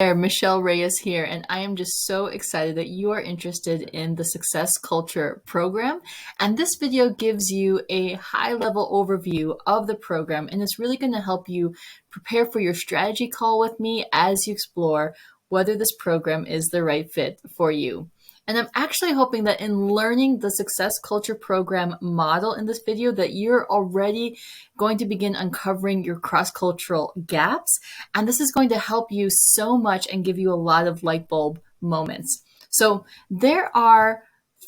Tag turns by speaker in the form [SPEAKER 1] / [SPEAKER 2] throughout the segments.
[SPEAKER 1] there, Michelle Reyes here, and I am just so excited that you are interested in the Success Culture program. And this video gives you a high-level overview of the program, and it's really going to help you prepare for your strategy call with me as you explore whether this program is the right fit for you. And I'm actually hoping that in learning the Success Culture Program model in this video that you're already going to begin uncovering your cross-cultural gaps. And this is going to help you so much and give you a lot of light bulb moments. So there are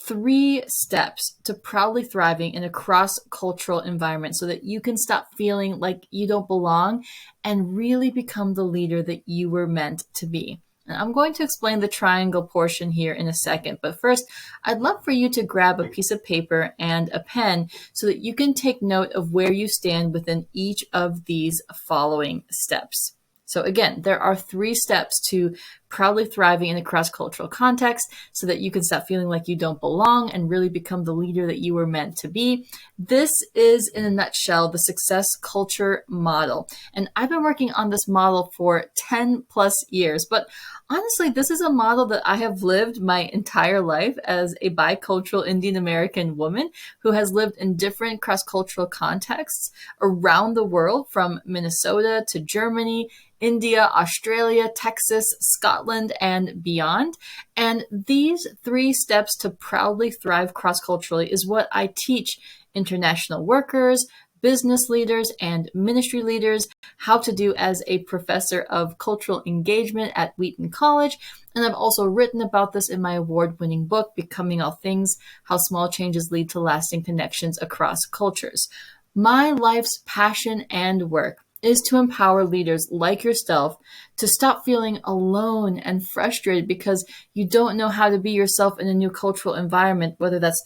[SPEAKER 1] 3 steps to proudly thriving in a cross-cultural environment so that you can stop feeling like you don't belong and really become the leader that you were meant to be. And I'm going to explain the triangle portion here in a second, but first, I'd love for you to grab a piece of paper and a pen so that you can take note of where you stand within each of these following steps. So again, there are 3 steps to proudly thriving in a cross-cultural context so that you can stop feeling like you don't belong and really become the leader that you were meant to be. This is, in a nutshell, the Success Culture model. And I've been working on this model for 10 plus years, but honestly, this is a model that I have lived my entire life as a bicultural Indian American woman who has lived in different cross-cultural contexts around the world, from Minnesota to Germany, India, Australia, Texas, Scotland, and beyond. And these 3 steps to proudly thrive cross-culturally is what I teach international workers, business leaders, and ministry leaders how to do as a professor of cultural engagement at Wheaton College. And I've also written about this in my award-winning book, Becoming All Things: How Small Changes Lead to Lasting Connections Across Cultures. My life's passion and work is to empower leaders like yourself to stop feeling alone and frustrated because you don't know how to be yourself in a new cultural environment, whether that's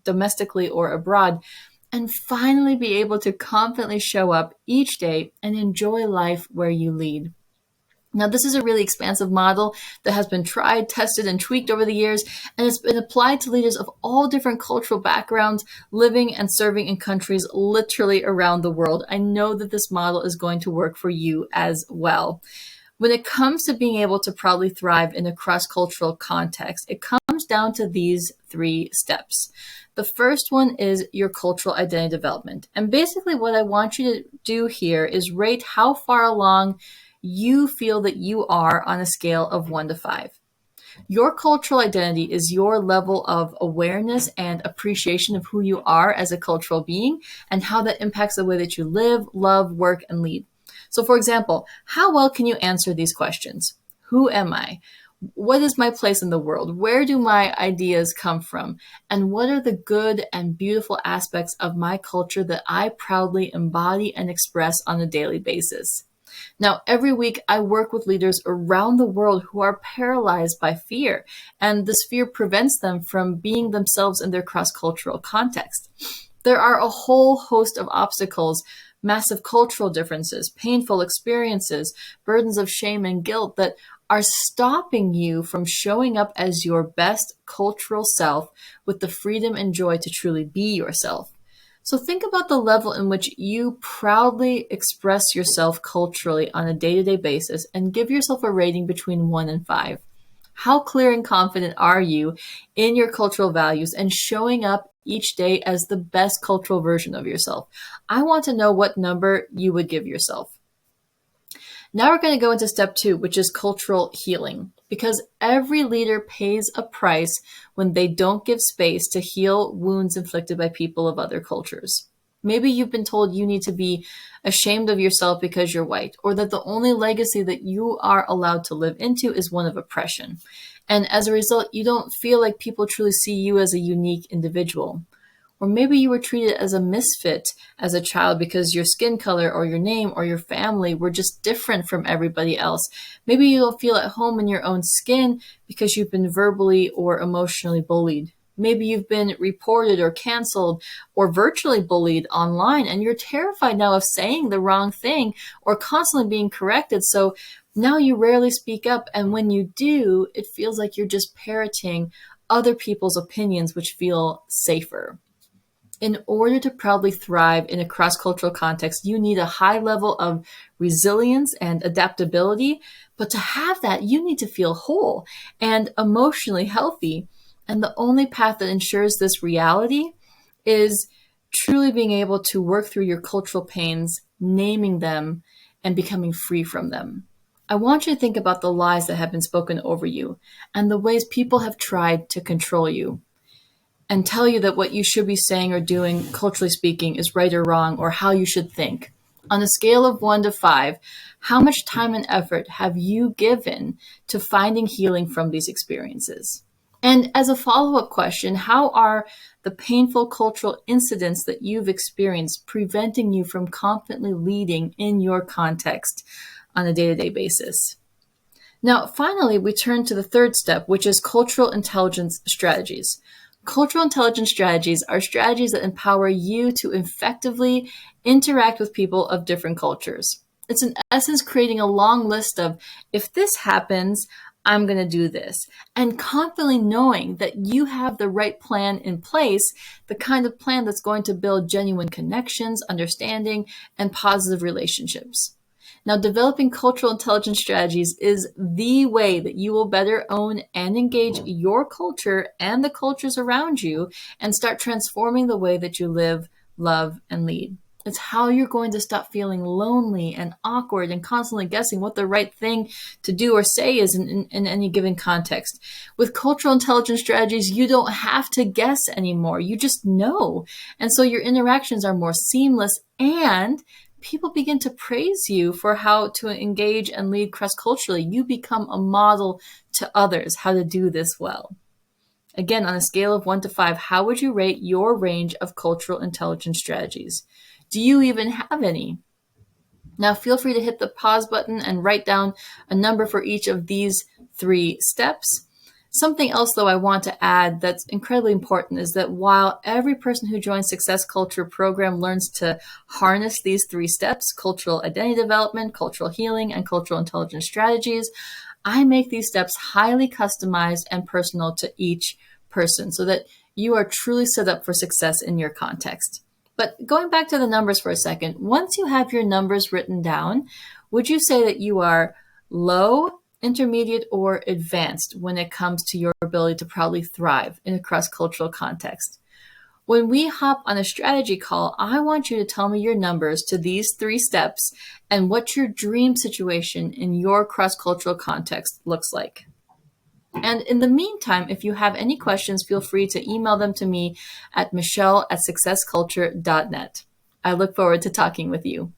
[SPEAKER 1] domestically or abroad, and finally be able to confidently show up each day and enjoy life where you lead. Now, this is a really expansive model that has been tried, tested, and tweaked over the years, and it's been applied to leaders of all different cultural backgrounds, living and serving in countries literally around the world. I know that this model is going to work for you as well. When it comes to being able to proudly thrive in a cross-cultural context, it comes down to these 3 steps. The first one is your cultural identity development. And basically what I want you to do here is rate how far along you feel that you are on a scale of 1 to 5. Your cultural identity is your level of awareness and appreciation of who you are as a cultural being and how that impacts the way that you live, love, work, and lead. So for example, how well can you answer these questions? Who am I? What is my place in the world? Where do my ideas come from? And what are the good and beautiful aspects of my culture that I proudly embody and express on a daily basis? Now, every week I work with leaders around the world who are paralyzed by fear, and this fear prevents them from being themselves in their cross-cultural context. There are a whole host of obstacles, massive cultural differences, painful experiences, burdens of shame and guilt that are stopping you from showing up as your best cultural self with the freedom and joy to truly be yourself. So think about the level in which you proudly express yourself culturally on a day-to-day basis and give yourself a rating between 1 and 5. How clear and confident are you in your cultural values and showing up each day as the best cultural version of yourself? I want to know what number you would give yourself. Now we're going to go into step 2, which is cultural healing, because every leader pays a price when they don't give space to heal wounds inflicted by people of other cultures. Maybe you've been told you need to be ashamed of yourself because you're white, or that the only legacy that you are allowed to live into is one of oppression. And as a result, you don't feel like people truly see you as a unique individual. Or maybe you were treated as a misfit as a child because your skin color or your name or your family were just different from everybody else. Maybe you don't feel at home in your own skin because you've been verbally or emotionally bullied. Maybe you've been reported or canceled or virtually bullied online, and you're terrified now of saying the wrong thing or constantly being corrected. So now you rarely speak up, and when you do, it feels like you're just parroting other people's opinions, which feel safer. In order to proudly thrive in a cross-cultural context, you need a high level of resilience and adaptability. But to have that, you need to feel whole and emotionally healthy. And the only path that ensures this reality is truly being able to work through your cultural pains, naming them, and becoming free from them. I want you to think about the lies that have been spoken over you and the ways people have tried to control you and tell you that what you should be saying or doing, culturally speaking, is right or wrong, or how you should think. On a scale of 1 to 5, how much time and effort have you given to finding healing from these experiences? And as a follow up question, how are the painful cultural incidents that you've experienced preventing you from confidently leading in your context on a day to day basis? Now, finally, we turn to the third step, which is cultural intelligence strategies. Cultural intelligence strategies are strategies that empower you to effectively interact with people of different cultures. It's in essence creating a long list of, if this happens, I'm going to do this, and confidently knowing that you have the right plan in place, the kind of plan that's going to build genuine connections, understanding, and positive relationships. Now, developing cultural intelligence strategies is the way that you will better own and engage your culture and the cultures around you and start transforming the way that you live, love, and lead. It's how you're going to stop feeling lonely and awkward and constantly guessing what the right thing to do or say is in any given context. With cultural intelligence strategies, you don't have to guess anymore. You just know. And so your interactions are more seamless, and people begin to praise you for how to engage and lead cross-culturally. You become a model to others how to do this well. Again, on a scale of 1 to 5, how would you rate your range of cultural intelligence strategies? Do you even have any? Now, feel free to hit the pause button and write down a number for each of these 3 steps. Something else, though, I want to add that's incredibly important is that while every person who joins Success Culture program learns to harness these 3 steps, cultural identity development, cultural healing, and cultural intelligence strategies, I make these steps highly customized and personal to each person so that you are truly set up for success in your context. But going back to the numbers for a second, once you have your numbers written down, would you say that you are low, intermediate, or advanced when it comes to your ability to proudly thrive in a cross-cultural context? When we hop on a strategy call, I want you to tell me your numbers to these 3 steps and what your dream situation in your cross-cultural context looks like. And in the meantime, if you have any questions, feel free to email them to me at michelle@successculture.net. I look forward to talking with you.